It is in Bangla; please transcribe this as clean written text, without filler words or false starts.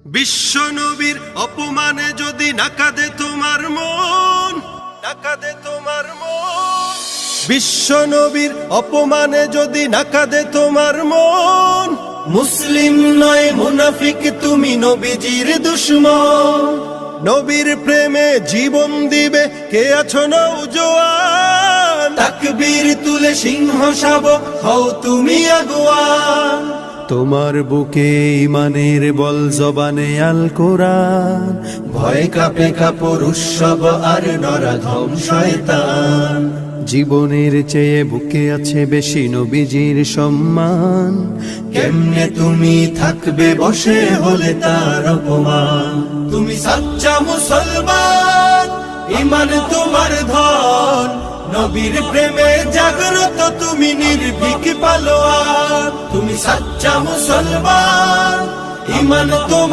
বিশ্ব নবীর অপমানে যদি না কাঁদে তোমার মন, না কাঁদে তোমার মন। বিশ্ব নবীর অপমানে যদি না কাঁদে তোমার মন, মুসলিম নয় মুনাফিক তুমি, নবীজির দুশমন। নবীর প্রেমে জীবন দিবে কে আছো নওজোয়ান, তাকবীর তুলে সিংহ শাবক হও তুমি আগুয়ান। তোমার বুকে ইমানের বল, জবানে আল কোরআন, ভয় কাঁপে কাপড় উৎসব আর নরাধম শয়তান। জীবনের চেয়ে বুকে আছে বেশি নবীজির সম্মান, কেমনে তুমি থাকবে বসে হলে তার অপমান। তুমি সাচ্চা মুসলমান, ইমান তোমার ধন, নবীর প্রেমে জাগ্রত তুমি নির্ভীক পালোয়ান। তুমি সাচ্চা মুসলমান, ইমান তোমার